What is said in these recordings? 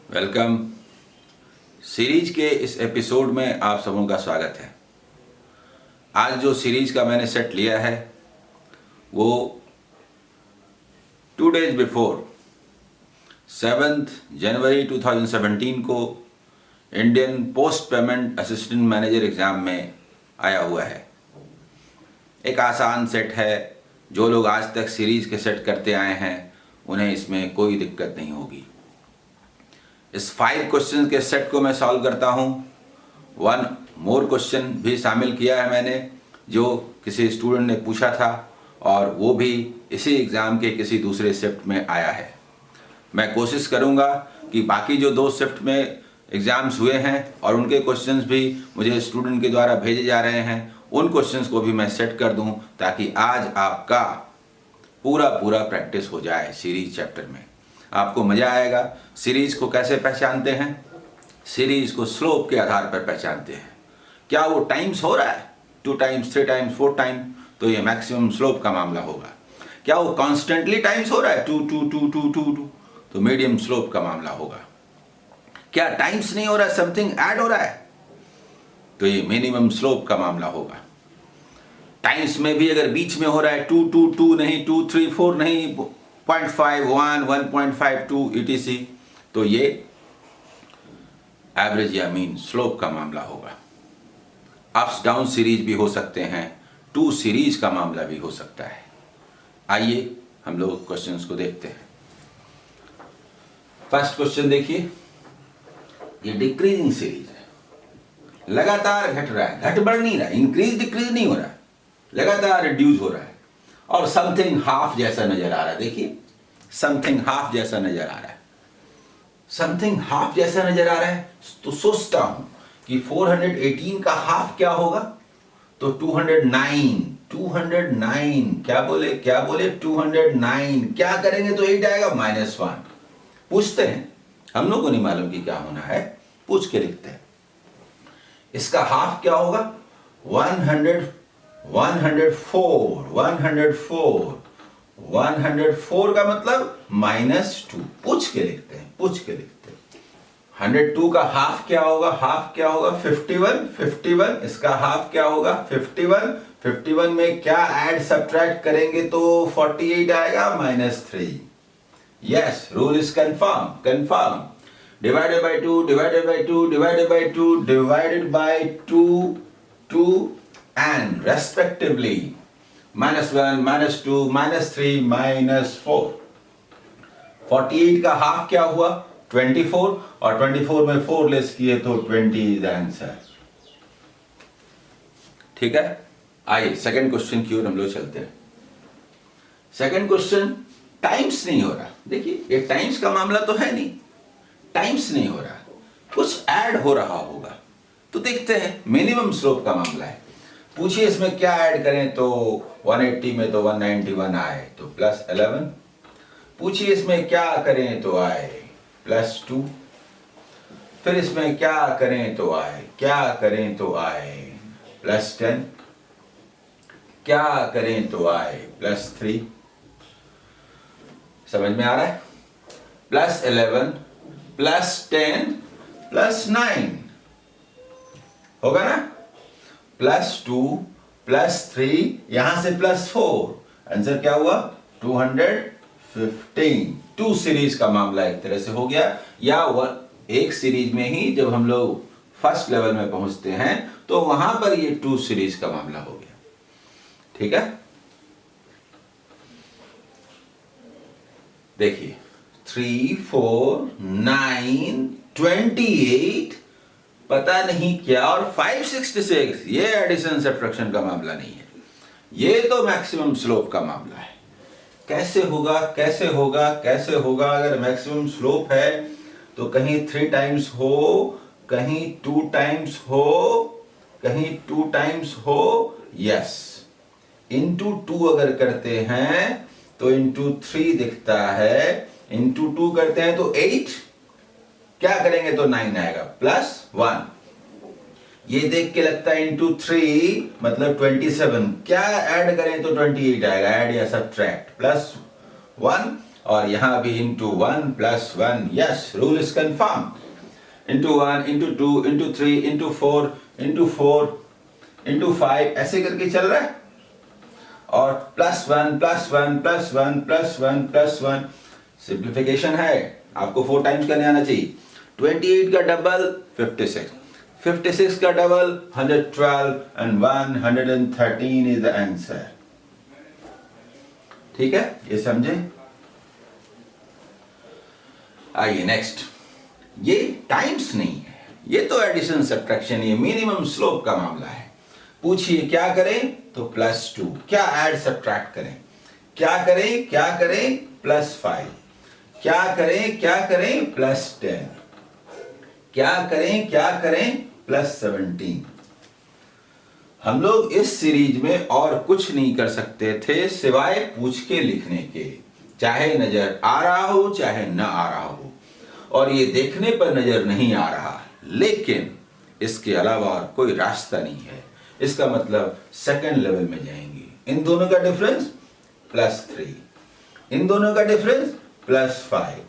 Welcome. Series के इस episode में आप सबों का स्वागत है। आज जो सीरीज का मैंने सेट लिया है वो 2 days बिफोर 7 जनवरी 2017 को Indian post payment assistant manager exam में आया हुआ है। एक आसान सेट है। जो लोग आज तक सीरीज के सेट करते आए हैं उन्हें इसमें कोई दिक्कत नहीं होगी। इस 5 क्वेश्चन के सेट को मैं सॉल्व करता हूँ। 1 मोर क्वेश्चन भी शामिल किया है मैंने, जो किसी स्टूडेंट ने पूछा था और वो भी इसी एग्ज़ाम के किसी दूसरे शिफ्ट में आया है। मैं कोशिश करूँगा कि बाकी जो 2 शिफ्ट में एग्ज़ाम्स हुए हैं और उनके क्वेश्चंस भी मुझे स्टूडेंट के द्वारा भेजे जा रहे हैं, उन क्वेश्चंस को भी मैं सेट कर दूँ ताकि आज आपका पूरा प्रैक्टिस हो जाए। सीरीज चैप्टर में आपको मज़ा आएगा। सीरीज को कैसे पहचानते हैं? सीरीज को स्लोप के आधार पर पहचानते हैं। क्या वो टाइम्स हो रहा है 2 टाइम्स 3 टाइम्स 4 टाइम, तो ये मैक्सिमम स्लोप का मामला होगा। क्या वो कॉन्स्टेंटली टाइम्स हो रहा है 2 2 2 2 2 2, तो मीडियम स्लोप का मामला होगा। क्या टाइम्स नहीं हो रहा है, समथिंग ऐड हो रहा है, तो ये मिनिमम स्लोप का मामला होगा। टाइम्स में भी अगर बीच में हो रहा है 2 2 2 नहीं, 2 3 4 नहीं, 0.5 1 1.52 etc, तो ये एवरेज या मीन स्लोप का मामला होगा। अप्स डाउन सीरीज भी हो सकते हैं, 2 सीरीज का मामला भी हो सकता है। आइए हम लोग क्वेश्चंस को देखते हैं। फर्स्ट क्वेश्चन देखिए, ये डिक्रीजिंग सीरीज है, लगातार घट रहा है, घट बढ़ नहीं रहा है, इंक्रीज डिक्रीज नहीं हो रहा है, लगातार रिड्यूस हो रहा है और समथिंग हाफ जैसा नजर आ रहा है। देखिए समथिंग हाफ जैसा नजर आ रहा है, समथिंग हाफ जैसा नजर आ रहा है। तो सोचता हूं कि 418 का हाफ क्या होगा, तो 209 क्या बोले 209 क्या करेंगे तो 8 आएगा -1। पूछते हैं, हम लोग को नहीं मालूम कि क्या होना है, पूछ के लिखते हैं। इसका हाफ क्या होगा 104 का मतलब -2। पूछ के लिखते हैं। 102 का हाफ क्या होगा 51। इसका हाफ क्या होगा 51 में क्या ऐड सब्ट्रैक्ट करेंगे तो 48 आएगा -3। Yes, rule is confirm. Divided by 2 and respectively -1 -2 -3 -4। 48 का हाफ क्या हुआ 24 और 24 में 4 लेस किए तो 20 इज आंसर। ठीक है, आइए सेकंड क्वेश्चन की ओर हम लोग चलते हैं। सेकंड क्वेश्चन, टाइम्स नहीं हो रहा। देखिए ये टाइम्स का मामला तो है नहीं, टाइम्स नहीं हो रहा, कुछ ऐड हो रहा होगा। तो देखते हैं, मिनिमम स्लोप का मामला है। पूछिए इसमें क्या ऐड करें तो 180 में तो 191 आए तो +11। पूछिए इसमें क्या करें तो आए +2। फिर इसमें क्या करें तो आए +10। क्या करें तो आए +3। समझ में आ रहा है? +11 +10 +9 होगा ना, +2 +3 यहां से +4, आंसर क्या हुआ 215। 2 सीरीज का मामला एक तरह से हो गया, या एक सीरीज में ही जब हम लोग फर्स्ट लेवल में पहुंचते हैं तो वहां पर ये 2 सीरीज का मामला हो गया। ठीक है, देखिए 3 4 9 28 पता नहीं क्या और 566, ये एडिशन सब्ट्रैक्शन का मामला नहीं है, ये तो मैक्सिमम स्लोप का मामला है। कैसे होगा अगर मैक्सिमम स्लोप है तो कहीं 3 टाइम्स हो, कहीं 2 टाइम्स हो, यस, इंटू 2 अगर करते हैं तो इंटू 3 दिखता है, इंटू 2 करते हैं तो 8, क्या करेंगे तो 9 आएगा +1। ये देख के लगता है इंटू 3 मतलब 27, क्या ऐड करें तो 28 आएगा, ऐड या सब्ट्रैक्ट +1 और यहाँ भी into 1 plus 1, yes, rule is confirmed. into 1, into 2, into 3, into 4, into 4, into 5 ऐसे करके चल रहा है, और plus 1 plus 1 plus 1 plus 1 plus 1, simplification है, आपको 4 टाइम्स करने आना चाहिए। 28 का डबल 56, 56 का double 112 and 113 is the answer। ठीक है, ये समझे। आइए नेक्स्ट, ये टाइम्स नहीं है, ये तो एडिशन सब्ट्रैक्शन, ये मिनिमम स्लोप का मामला है। पूछिए क्या करें, तो +2, क्या ऐड सब्ट्रैक्ट करें, क्या करें +5, क्या करें +10, क्या करें +17। हम लोग इस सीरीज में और कुछ नहीं कर सकते थे सिवाय पूछ के लिखने के, चाहे नजर आ रहा हो चाहे न आ रहा हो, और ये देखने पर नजर नहीं आ रहा, लेकिन इसके अलावा और कोई रास्ता नहीं है। इसका मतलब सेकंड लेवल में जाएंगे। इन दोनों का डिफरेंस +3, इन दोनों का डिफरेंस +5,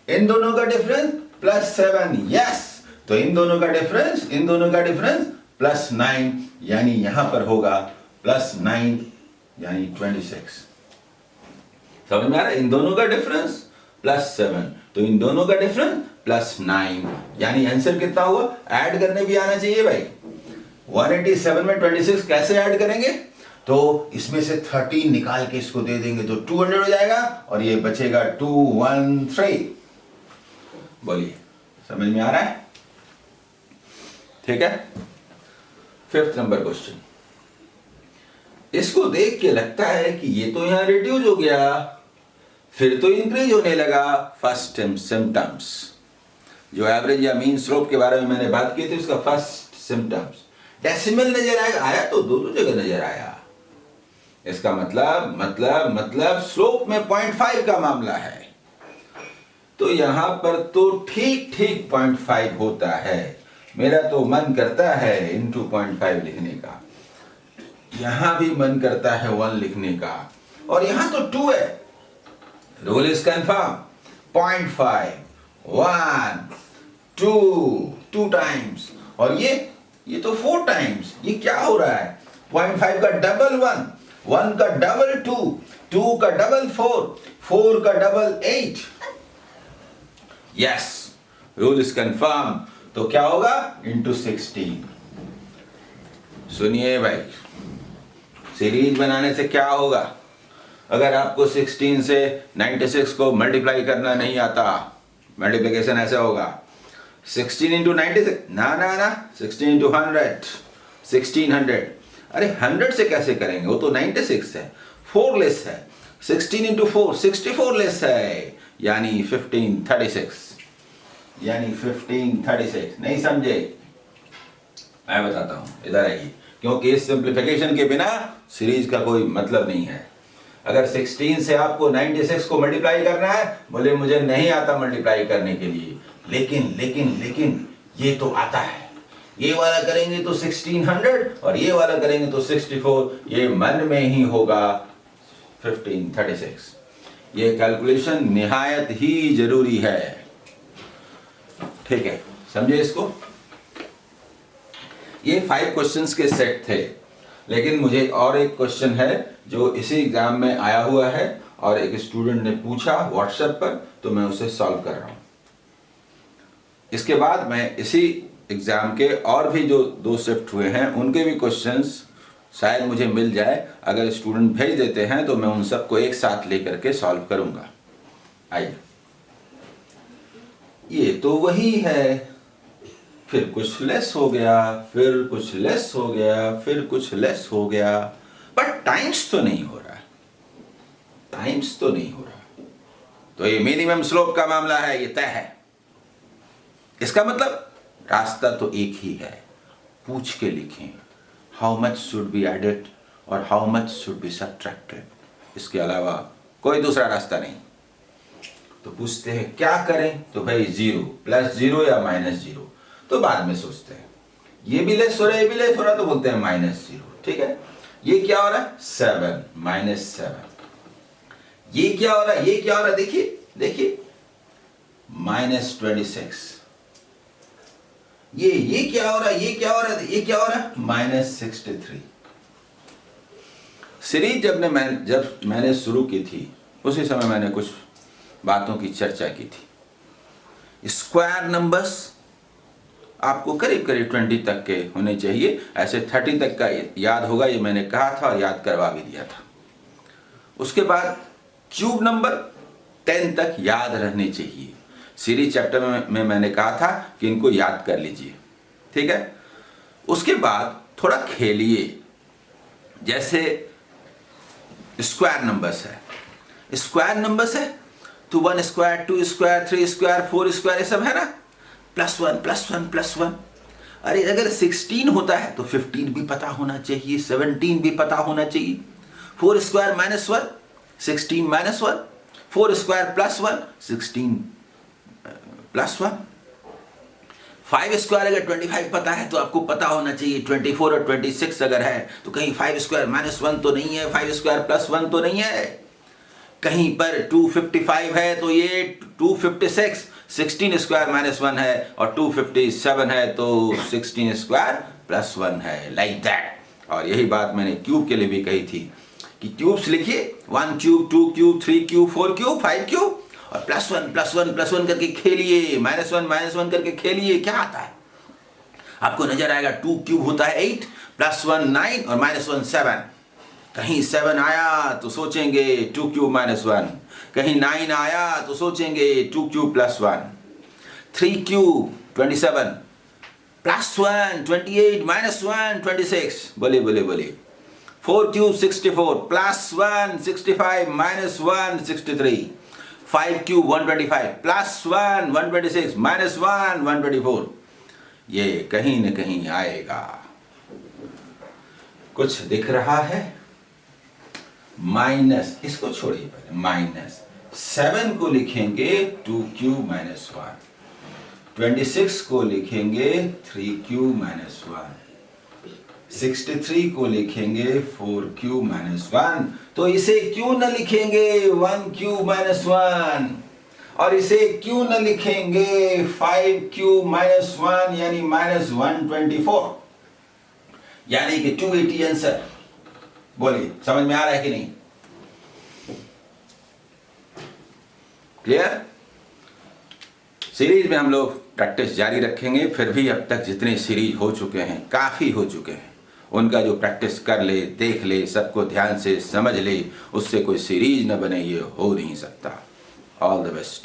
इन दोनों का डिफरेंस +7, यस, तो इन दोनों का डिफरेंस +9, यानी यहां पर होगा +9 यानी 26। समझ में आ रहा है? इन दोनों का डिफरेंस +7, तो इन दोनों का डिफरेंस +9, यानी आंसर कितना हुआ? ऐड करने भी आना चाहिए भाई। 187 में 26 कैसे ऐड करेंगे? तो इसमें से 13 निकाल के इसको दे देंगे तो 200 हो जाएगा, और ये बचेगा 213। बोलिए, समझ में आ रहा है? ठीक है। 5th नंबर क्वेश्चन, इसको देख के लगता है कि ये तो यहां रिड्यूस हो गया, फिर तो इंक्रीज होने लगा। फर्स्ट सिम्टम्स, जो एवरेज या मीन स्लोप के बारे में मैंने बात की थी, उसका फर्स्ट सिम्टम्स डेसिमल नजर आया तो दोनों जगह नजर आया। इसका मतलब स्लोप में 0.5 का मामला है, तो यहां पर तो ठीक 0.5 होता है। मेरा तो मन करता है into 0.5 लिखने का, यहां भी मन करता है 1 लिखने का, और यहां तो 2 है। रूल इज कंफर्म, 0.5, 1, 2 टाइम्स, और ये तो 4 टाइम्स। ये क्या हो रहा है? 0.5 का डबल 1, 1 का डबल 2, 2 का डबल 4, 4 का double 8। Yes, rule is confirm. तो क्या होगा? into 16। सुनिए भाई, सीरीज बनाने से क्या होगा? अगर आपको 16 से 96 को मल्टीप्लाई करना नहीं आता, मल्टीप्लिकेशन ऐसा होगा 16 into 96, ना 16 into 100, 1600। अरे 100 से कैसे करेंगे? वो तो 96 है, 4 लेस है। 16 into 4, 64 लेस है, यानी 1536, यानी 1536। नहीं समझे? मैं बताता हूं, इधर आइए, क्योंकि इस सिंप्लीफिकेशन के बिना सीरीज का कोई मतलब नहीं है। अगर 16 से आपको 96 को मल्टीप्लाई करना है, बोले मुझे नहीं आता मल्टीप्लाई करने के लिए, लेकिन ये तो आता है। ये वाला करेंगे तो 1600 और ये वाला करेंगे तो 64, ये मन में ही होगा 1536। ये कैलकुलेशन निहायत ही जरूरी है। ठीक है, समझे इसको? ये 5 क्वेश्चंस के सेट थे, लेकिन मुझे और एक क्वेश्चन है जो इसी एग्जाम में आया हुआ है, और एक स्टूडेंट ने पूछा व्हाट्सएप पर, तो मैं उसे सॉल्व कर रहा हूं। इसके बाद मैं इसी एग्जाम के और भी जो 2 शिफ्ट हुए हैं उनके भी क्वेश्चंस शायद मुझे मिल जाए। अगर स्टूडेंट भेज देते हैं तो मैं उन सबको एक साथ लेकर के सॉल्व करूंगा। आइए, ये तो वही है, फिर कुछ लेस हो गया, फिर कुछ लेस हो गया, फिर कुछ लेस हो गया, बट टाइम्स तो नहीं हो रहा, टाइम्स तो नहीं हो रहा। तो ये मिनिमम स्लोप का मामला है, ये तय है। इसका मतलब रास्ता तो एक ही है, पूछ के लिखें how much should be added और how much should be subtracted. इसके अलावा कोई दूसरा रास्ता नहीं। तो पूछते हैं क्या करें, तो भाई 0, +0 या -0, तो बाद में सोचते हैं। ये भी लेस हो रहा है, ये भी लेस हो रहा है, तो बोलते हैं -0। ठीक है, ये क्या हो रहा है? 7, -7, ये क्या हो रहा है, ये क्या हो रहा है, देखिए देखिए, -26। ये क्या हो रहा है, ये क्या हो रहा है, ये क्या हो रहा है, -63। सीरीज जब मैंने शुरू की थी, उसी समय मैंने कुछ बातों की चर्चा की थी। स्क्वायर नंबर्स आपको करीब करीब 20 तक के होने चाहिए, ऐसे 30 तक का याद होगा, ये मैंने कहा था और याद करवा भी दिया था। उसके बाद क्यूब नंबर 10 तक याद रहने चाहिए। सीरीज चैप्टर में मैंने कहा था कि इनको याद कर लीजिए, ठीक है। उसके बाद थोड़ा खेलिए, जैसे स्क्वायर नंबर्स है, स्क्वायर नंबर्स है तो 1 स्क्वायर, 2 स्क्वायर, 3 स्क्वायर, 4 स्क्वायर, ये सब है ना, +1 +1 +1। अरे अगर 16 होता है तो 15 भी पता होना चाहिए, 17 भी पता होना चाहिए। 4 स्क्वायर -1, 16 -1, 4 स्क्वायर +1, 16 +1। 5 स्क्वायर अगर 25 पता है तो आपको पता होना चाहिए। 24 और 26 अगर है तो कहीं 5 स्क्वायर -1 तो नहीं है, 5 स्क्वायर +1 तो नहीं है। कहीं पर 255 है तो ये 256, 16 स्क्वायर -1 है, और 257 है तो 16 स्क्वायर +1 है, लाइक दैट। और यही बात मैंने क्यूब के लिए भी कही थी कि क्यूब्स लिखिए, 1 cube, 2 cube, 3 cube, 4 cube, 5 cube, और +1 +1 +1 करके खेलिए, -1 करके खेलिए, क्या आता है आपको नजर आएगा। 2 क्यूब होता है 8, +1 9 और -1 7। कहीं 7 आया तो सोचेंगे 2 क्यूब -1, कहीं 9 आया तो सोचेंगे 2 क्यूब +1, 3 क्यूब 27, +1 28, -1 26, बोले बोले बोले, 4 क्यूब 64, +1 65, -1 63, 5 क्यूब 125, +1 126, -1 124। ये कहीं न कहीं आएगा। कुछ दिख रहा है? माइनस, इसको छोड़िए पहले, -7 को लिखेंगे 2 क्यूब -1, 26 को लिखेंगे 3 क्यूब -1, 63 को लिखेंगे 4 क्यूब -1। तो इसे क्यों न लिखेंगे 1 क्यूब -1, और इसे क्यों न लिखेंगे 5 क्यूब -1 यानी -124, यानी कि 280 आंसर। बोलिए, समझ में आ रहा है कि नहीं? क्लियर? सीरीज में हम लोग प्रैक्टिस जारी रखेंगे। फिर भी अब तक जितने सीरीज हो चुके हैं, काफी हो चुके हैं, उनका जो प्रैक्टिस कर ले, देख ले, सबको ध्यान से समझ ले, उससे कोई सीरीज न बने, ये हो नहीं सकता। All the best.